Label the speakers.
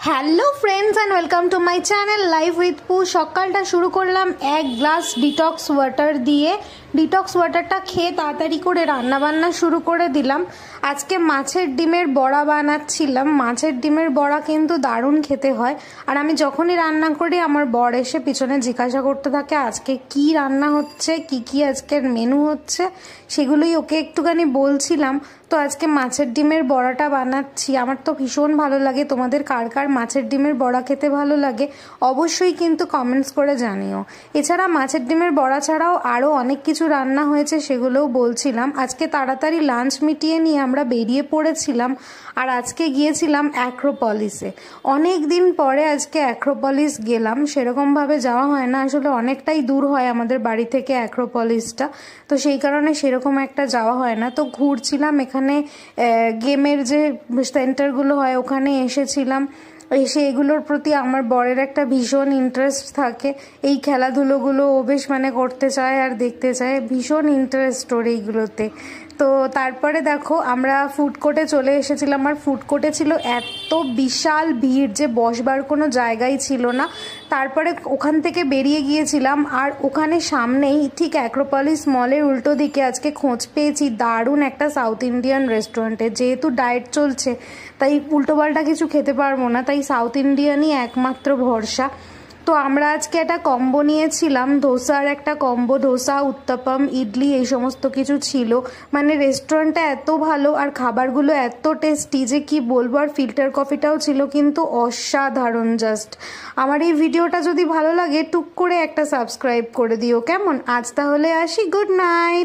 Speaker 1: Hello friends and welcome to my channel live with পু। সকালটা শুরু করলাম এক গ্লাস ডিটক্স ওয়াটার দিয়ে। ডিটক্স ওয়াটারটা খেয়ে তাড়াতাড়ি করে রান্নাবান্না শুরু করে দিলাম। আজকে মাছের ডিমের বড়া বানাচ্ছিলাম। মাছের ডিমের বড়া কিন্তু দারুণ খেতে হয়। আর আমি যখনই রান্না করি আমার বর এসে পিছনে জিজ্ঞাসা করতে থাকে আজকে কি রান্না হচ্ছে, কি আজকের মেনু হচ্ছে, সেগুলোই ওকে একটুখানি বলছিলাম। তো আজকে মাছের ডিমের বড়াটা বানাচ্ছি। আমার তো ভীষণ ভালো লাগে। তোমাদের কার কার মাছের ডিমের বড়া খেতে ভালো লাগে অবশ্যই কিন্তু কমেন্টস করে জানিও। এছাড়া মাছের ডিমের বড়া ছাড়াও আরও অনেক কিছু রান্না হয়েছে, সেগুলোও বলছিলাম। আজকে তাড়াতাড়ি লাঞ্চ মিটিয়ে নিয়ে আমরা বেরিয়ে পড়েছিলাম। আর আজকে গিয়েছিলাম অ্যাক্রোপলিসে। অনেক দিন পরে আজকে অ্যাক্রোপলিস গেলাম। সেরকমভাবে যাওয়া হয় না, আসলে অনেকটাই দূর হয় আমাদের বাড়ি থেকে অ্যাক্রোপলিসটা। তো সেই কারণে সেরকম একটা যাওয়া হয় না। তো ঘুরছিলাম এখানে, গেমের যে সেন্টারগুলো হয় ওখানে এসেছিলাম। এসে এগুলোর প্রতি আমার বরের একটা ভীষণ ইন্টারেস্ট থাকে। এই খেলাধুলোগুলো ও বেশ করতে চায় আর দেখতে চায়, ভীষণ ইন্টারেস্ট ওর এইগুলোতে। তো তারপরে দেখো আমরা ফুড কোর্টে চলে এসেছিলাম। আর ফুড কোর্টে ছিল এত বিশাল ভিড় যে বসবার কোনো জায়গাই ছিল না। তারপরে ওখান থেকে বেরিয়ে গিয়েছিলাম। আর ওখানে সামনেই ঠিক অ্যাক্রোপলিস মলের উল্টো দিকে আজকে খোঁজ পেয়েছি দারুণ একটা সাউথ ইন্ডিয়ান রেস্টুরেন্টে। যেহেতু ডায়েট চলছে তাই উল্টোপাল্টা কিছু খেতে পারবো না, তাই সাউথ ইন্ডিয়ানই একমাত্র ভরসা। তো আমরা আজকে একটা কম্বো নিয়েছিলাম, ধোসার একটা কম্বো, ধোসা উত্তাপাম ইডলি এই সমস্ত কিছু ছিল। রেস্টুরেন্টটা এত ভালো আর খাবারগুলো এত টেস্টি যে কি বলবো। আর ফিল্টার কফিটাও ছিল কিন্তু অসাধারণ জাস্ট। আমার এই ভিডিওটা যদি ভালো লাগে টুক করে একটা সাবস্ক্রাইব করে দিও কেমন। আজ তাহলে আসি, গুড নাইট।